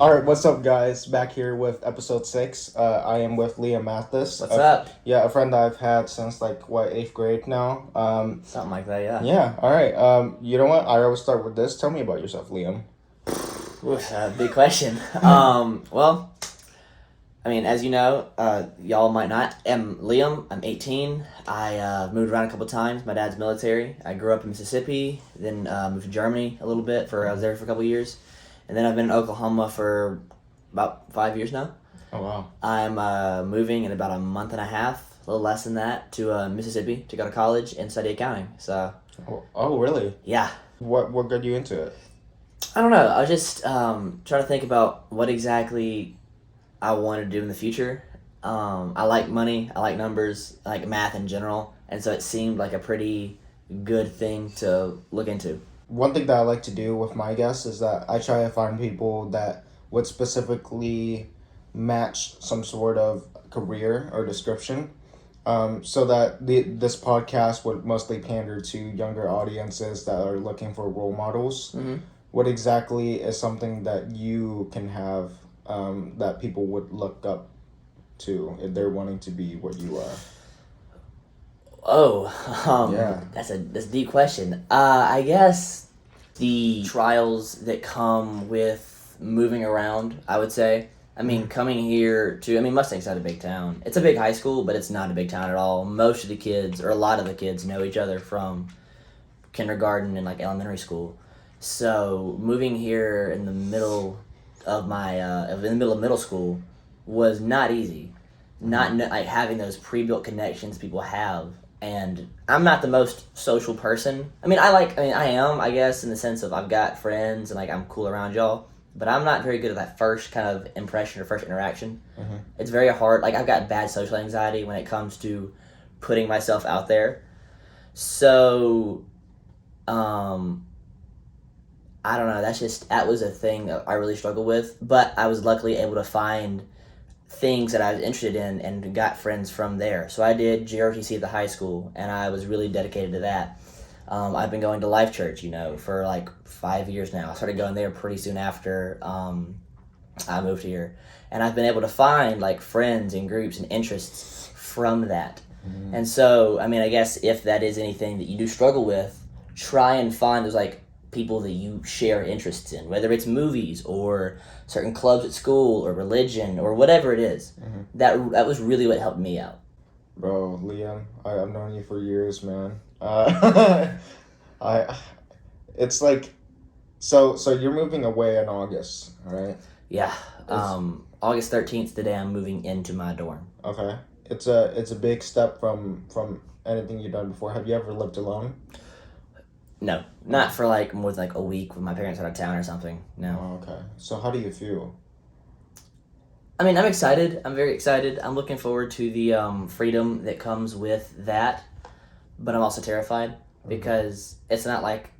All right, what's up, guys? Back here with episode 6. I am with Liam Mathis. What's up? Yeah, a friend that I've had since like what 8th grade now. Something like that, yeah. Yeah. All right. You know what? I always start with this. Tell me about yourself, Liam. Big question. Well, I mean, as you know, y'all might not. I'm Liam. I'm 18. I moved around a couple times. My dad's military. I grew up in Mississippi, then moved to Germany a little bit. I was there for a couple years, and then I've been in Oklahoma for about 5 years now. Oh wow. I'm moving in about a month and a half, a little less than that, to Mississippi to go to college and study accounting. So. Oh really? Yeah. What got you into it? I don't know. I was just trying to think about what exactly I want to do in the future. I like money. I like numbers. I like math in general. And so it seemed like a pretty good thing to look into. One thing that I like to do with my guests is that I try to find people that would specifically match some sort of career or description. So that this podcast would mostly pander to younger audiences that are looking for role models. Mm-hmm. What exactly is something that you can have that people would look up to if they're wanting to be what you are? Yeah. That's a deep question. I guess the trials that come with moving around, I would say. I mean, coming here Mustang's not a big town. It's a big high school, but it's not a big town at all. Most of the kids, or a lot of the kids, know each other from kindergarten and like elementary school. So moving here in the middle of middle school was not easy. Not like having those pre-built connections people have. And I'm not the most social person. I am, I guess, in the sense of I've got friends and like I'm cool around y'all. But I'm not very good at that first kind of impression or first interaction. Mm-hmm. It's very hard. Like, I've got bad social anxiety when it comes to putting myself out there. So, I don't know. That was a thing that I really struggled with. But I was luckily able to find things that I was interested in and got friends from there. So I did JROTC at the high school, and I was really dedicated to that. I've been going to Life Church, for like 5 years now. I started going there pretty soon after I moved here. And I've been able to find like friends and groups and interests from that. Mm-hmm. And so, I guess if that is anything that you do struggle with, try and find those like people that you share interests in, whether it's movies or certain clubs at school or religion or whatever it is. Mm-hmm. That was really what helped me out. Bro, Liam, I've known you for years, man. It's like, so you're moving away in August, right? Yeah. August 13th, the day I'm moving into my dorm. Okay. It's a big step from anything you've done before. Have you ever lived alone? No, not for like more than like a week with my parents out of town or something. No. Oh, okay. So how do you feel? I'm excited. I'm very excited. I'm looking forward to the freedom that comes with that. But I'm also terrified because it's not like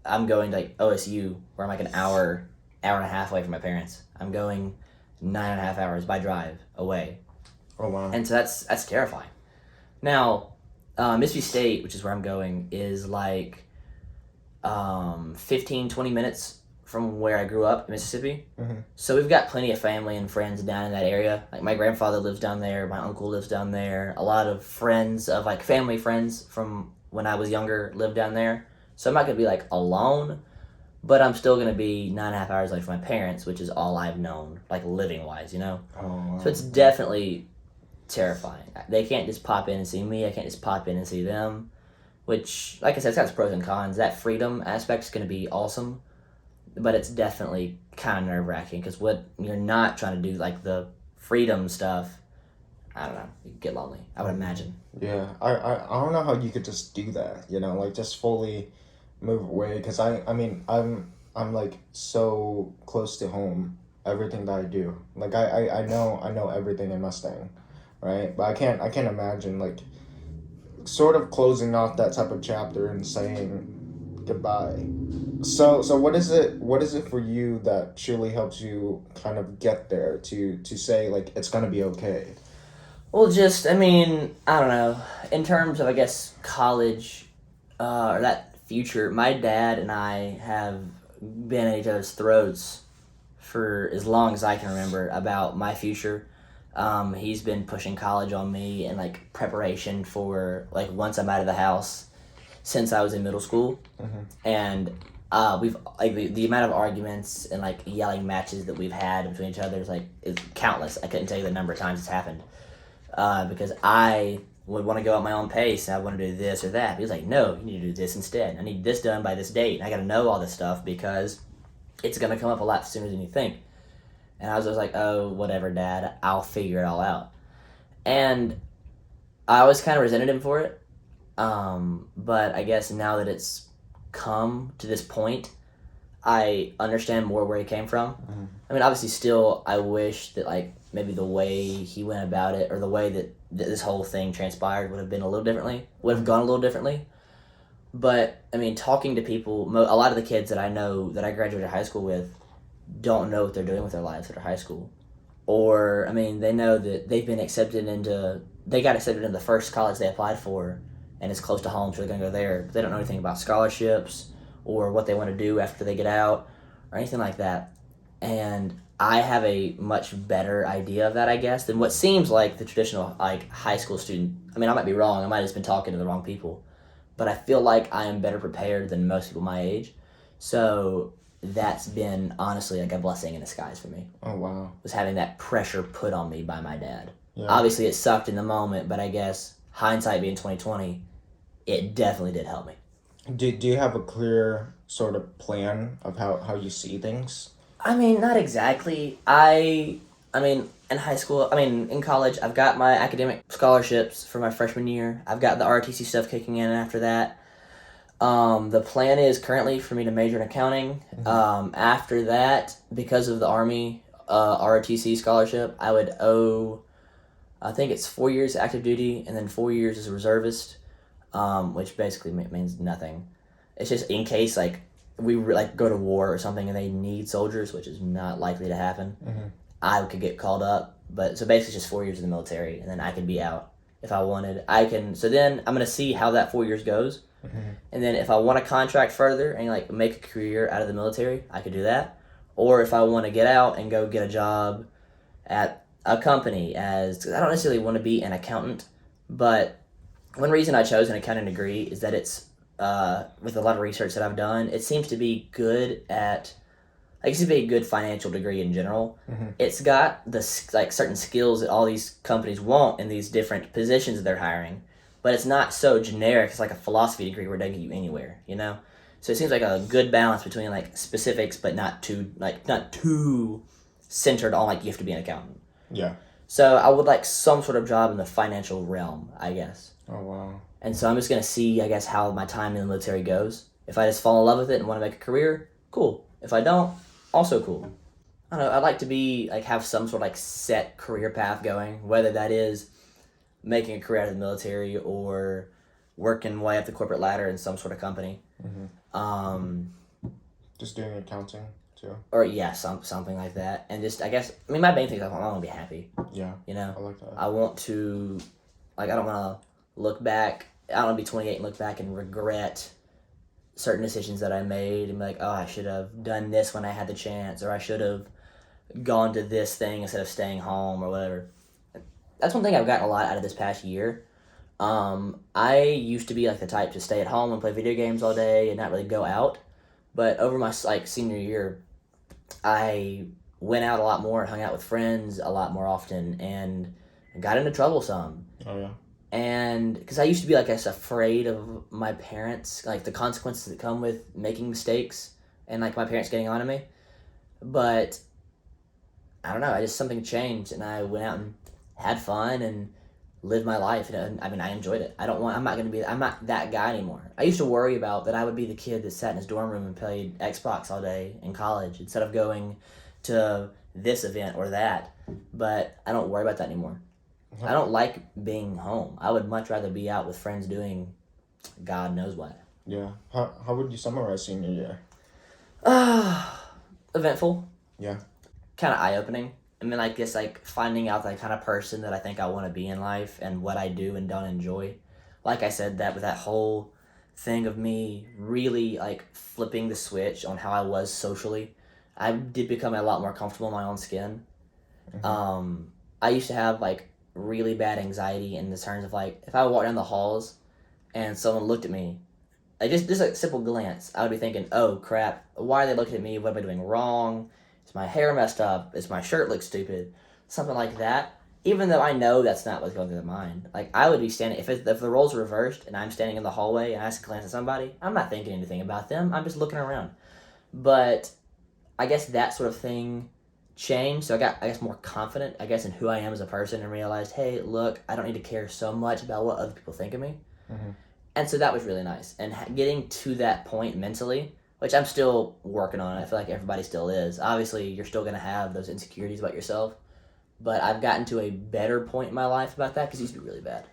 I'm going to like OSU where I'm like an hour and a half away from my parents. I'm going 9.5 hours by drive away. Oh wow! And so that's terrifying. Now, Mississippi State, which is where I'm going, is like 15, 20 minutes from where I grew up in Mississippi. Mm-hmm. So we've got plenty of family and friends down in that area. Like my grandfather lives down there, my uncle lives down there, a lot of friends of like family friends from when I was younger live down there. So I'm not going to be like alone, but I'm still going to be 9.5 hours away from my parents, which is all I've known, like living wise, Oh, wow. So it's definitely terrifying. They can't just pop in and see me. I can't just pop in and see them, which, like I said, it's got its pros and cons. That freedom aspect is going to be awesome. But it's definitely kind of nerve-wracking because what you're not trying to do, like the freedom stuff, I don't know, you get lonely, I would imagine. Yeah, I don't know how you could just do that, like just fully move away because I'm like so close to home, everything that I do. Like I know everything in Mustang, right? But I can't imagine like sort of closing off that type of chapter and saying goodbye. So what is it for you that truly helps you kind of get there to say like it's gonna be okay? Well, just I don't know. In terms of I guess college, or that future, my dad and I have been at each other's throats for as long as I can remember about my future. He's been pushing college on me and like preparation for like once I'm out of the house since I was in middle school, and we've like the amount of arguments and like yelling matches that we've had between each other is countless. I couldn't tell you the number of times it's happened because I would want to go at my own pace and I want to do this or that. He was like, no, you need to do this instead. I need this done by this date. And I got to know all this stuff because it's going to come up a lot sooner than you think. And I was just like, oh, whatever, Dad. I'll figure it all out. And I always kind of resented him for it. But I guess now that it's come to this point, I understand more where he came from. I mean, obviously, still, I wish that, like, maybe the way he went about it or the way that this whole thing transpired would have been a little differently, would have gone a little differently. But, I mean, talking to people, a lot of the kids that I know that I graduated high school with don't know what they're doing with their lives after high school. Or, I mean, they know that they got accepted into the first college they applied for, and it's close to home, so they're going to go there. But they don't know anything about scholarships or what they want to do after they get out or anything like that. And I have a much better idea of that, I guess, than what seems like the traditional like high school student. I mean, I might be wrong. I might have just been talking to the wrong people. But I feel like I am better prepared than most people my age. So that's been, honestly, like a blessing in disguise for me. Oh, wow. Was having that pressure put on me by my dad. Yeah. Obviously, it sucked in the moment, but I guess hindsight being 2020, it definitely did help me. Do you have a clear sort of plan of how you see things? I mean, not exactly. I mean, in college, I've got my academic scholarships for my freshman year. I've got the ROTC stuff kicking in after that. The plan is currently for me to major in accounting. After that, because of the Army ROTC scholarship, I would owe, I think it's 4 years active duty and then 4 years as a reservist, which basically means nothing. It's just in case, like, we go to war or something and they need soldiers, which is not likely to happen. I could get called up, but so basically just 4 years in the military, and then I could be out if I wanted. So then I'm gonna see how that 4 years goes, and then if I want to contract further and like make a career out of the military, I could do that. Or if I want to get out and go get a job at a company, cause I don't necessarily want to be an accountant, but one reason I chose an accounting degree is that it's with a lot of research that I've done, it seems to be good at, like, it seems to be a good financial degree in general. It's got the like certain skills that all these companies want in these different positions that they're hiring, but it's not so generic. It's like a philosophy degree where it doesn't get you anywhere, you know. So it seems like a good balance between like specifics, but not too centered on like you have to be an accountant. Yeah. So I would like some sort of job in the financial realm, I guess. Oh, wow. And so I'm just going to see, I guess, how my time in the military goes. If I just fall in love with it and want to make a career, cool. If I don't, also cool. I don't know, I'd like to be, like, have some sort of, like, set career path going, whether that is making a career out of the military or working way up the corporate ladder in some sort of company. Just doing accounting, too. Or, yeah, something like that. And just, I guess, I mean, my main thing is I want to be happy. Yeah. You know? I like that. I want to, like, I don't want to look back. I don't want to be 28 and look back and regret certain decisions that I made and be like, oh, I should have done this when I had the chance, or I should have gone to this thing instead of staying home or whatever. That's one thing I've gotten a lot out of this past year. I used to be like the type to stay at home and play video games all day and not really go out. But over my like senior year, I went out a lot more, hung out with friends a lot more often, and got into trouble some. Oh, yeah. And because I used to be, like, afraid of my parents, like, the consequences that come with making mistakes and, like, my parents getting on to me. But, I don't know, something changed, and I went out and had fun and lived my life. And, I mean, I enjoyed it. I'm not that guy anymore. I used to worry about that I would be the kid that sat in his dorm room and played Xbox all day in college instead of going to this event or that. But I don't worry about that anymore. I don't like being home. I would much rather be out with friends doing God knows what. Yeah. How would you summarize senior year? Eventful. Yeah. Kind of eye-opening. I mean, I guess, like, finding out the kind of person that I think I want to be in life and what I do and don't enjoy. Like I said, that with that whole thing of me really, like, flipping the switch on how I was socially. I did become a lot more comfortable in my own skin. I used to have like really bad anxiety in the terms of like if I walked down the halls and someone looked at me, like just a simple glance, I would be thinking, oh crap, why are they looking at me? What am I doing wrong? Is my hair messed up? Is my shirt look stupid? Something like that. Even though I know that's not what's going through their mind. Like I would be standing if the roles reversed and I'm standing in the hallway and I just glance at somebody, I'm not thinking anything about them. I'm just looking around. But I guess that sort of thing changed. So I got, I guess, more confident, I guess, in who I am as a person and realized, hey, look, I don't need to care so much about what other people think of me. And so that was really nice. And getting to that point mentally, which I'm still working on, I feel like everybody still is. Obviously, you're still going to have those insecurities about yourself. But I've gotten to a better point in my life about that because it used to be really bad.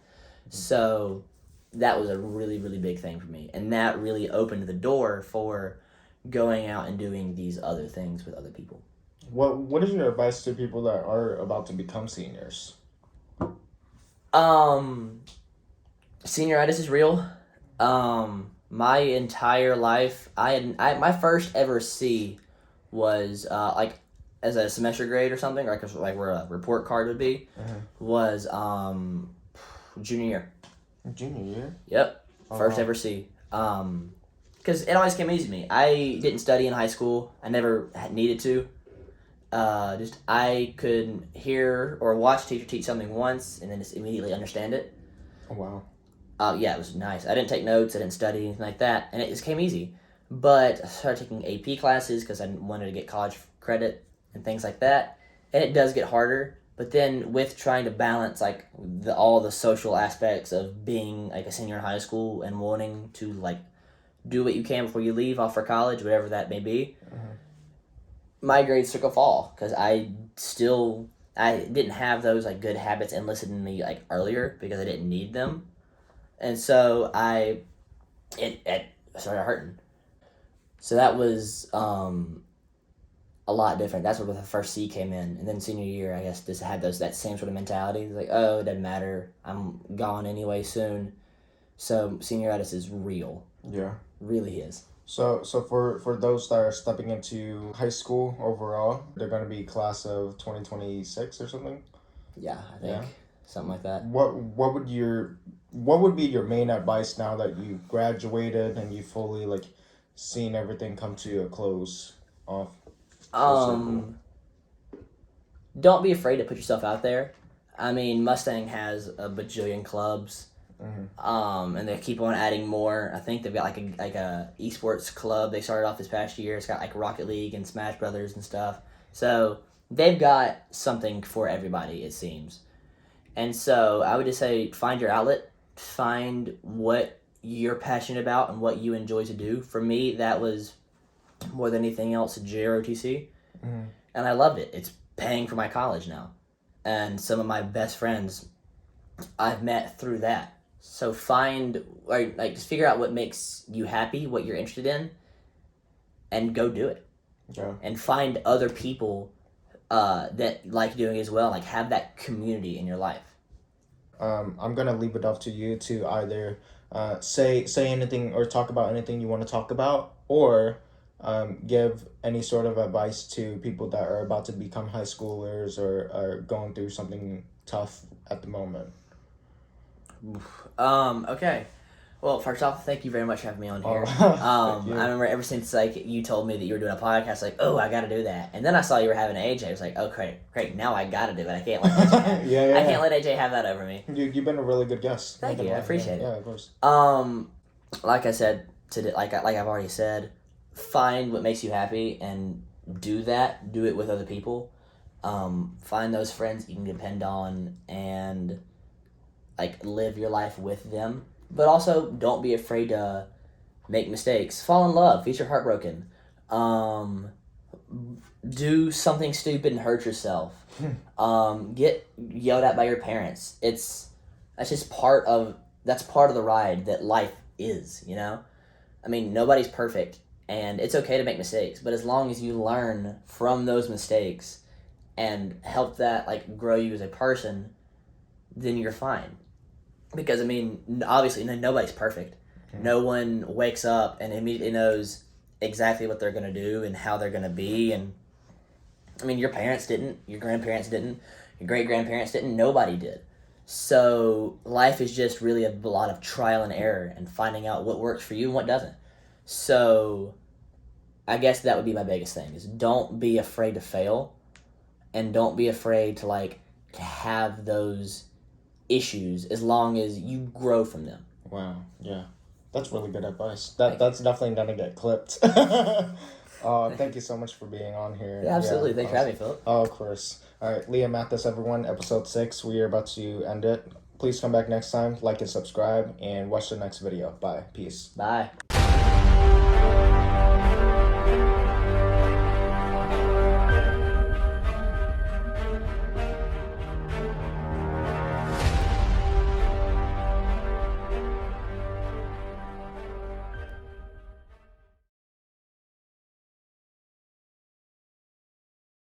So that was a really, really big thing for me. And that really opened the door for going out and doing these other things with other people. What is your advice to people that are about to become seniors? Senioritis is real. My entire life, my first ever C was like as a semester grade or something, like where a report card would be, was junior year. Junior year? Yep, first ever C. Because it always came easy to me. I didn't study in high school. I never needed to. Just I could hear or watch a teacher teach something once and then just immediately understand it. Oh, wow. Yeah, it was nice. I didn't take notes. I didn't study anything like that, and it just came easy. But I started taking AP classes because I wanted to get college credit and things like that, and it does get harder. But then with trying to balance like all the social aspects of being like a senior in high school and wanting to like do what you can before you leave off for college, whatever that may be, my grades took a fall because I didn't have those like good habits enlisted in me like earlier because I didn't need them. And so it started hurting. So that was a lot different. That's where the first C came in. And then senior year, I guess, just had that same sort of mentality. It's like, oh, it doesn't matter. I'm gone anyway soon. So senioritis is real. Yeah. Really is. So for those that are stepping into high school overall, they're going to be class of 2026 or something? Yeah, I think. Something like that. What would be your main advice now that you graduated and you fully like seen everything come to a close off? Don't be afraid to put yourself out there. I mean, Mustang has a bajillion clubs. And they keep on adding more. I think they've got like a esports club they started off this past year. It's got like Rocket League and Smash Brothers and stuff. So they've got something for everybody, it seems. And so I would just say find your outlet, find what you're passionate about and what you enjoy to do. For me, that was more than anything else JROTC, and I loved it. It's paying for my college now, and some of my best friends I've met through that. So just figure out what makes you happy, what you're interested in, and go do it. Yeah. And find other people that like doing it as well. Like have that community in your life. I'm gonna leave it up to you to either say anything or talk about anything you want to talk about, or give any sort of advice to people that are about to become high schoolers or are going through something tough at the moment. Okay. Well, first off, thank you very much for having me on here. Thank you. I remember ever since like you told me that you were doing a podcast, like, oh, I got to do that, and then I saw you were having AJ. I was like, oh, great, now I got to do it. I can't let AJ I can't let AJ have that over me. You've been a really good guest. Thank you, I appreciate it. Yeah, of course. Like I said like I've already said, find what makes you happy and do that. Do it with other people. Find those friends you can depend on and like live your life with them. But also, don't be afraid to make mistakes. Fall in love. If you're heartbroken. Do something stupid and hurt yourself. Get yelled at by your parents. That's just part of the ride that life is, you know? I mean, nobody's perfect, and it's okay to make mistakes. But as long as you learn from those mistakes and help that, like, grow you as a person, then you're fine. Because, I mean, obviously, nobody's perfect. No one wakes up and immediately knows exactly what they're going to do and how they're going to be. And I mean, your parents didn't, your grandparents didn't, your great grandparents didn't, nobody did. So life is just really a lot of trial and error and finding out what works for you and what doesn't. So I guess that would be my biggest thing is don't be afraid to fail and don't be afraid to like to have those issues as long as you grow from them. Wow. Yeah. That's really good advice. That's definitely gonna get clipped. Thank you so much for being on here. Yeah, absolutely. Thanks for having me, Philip. Oh, of course. All right, Liam Mathis, everyone. Episode 6. We are about to end it. Please come back next time, like and subscribe, and watch the next video. Bye. Peace. Bye.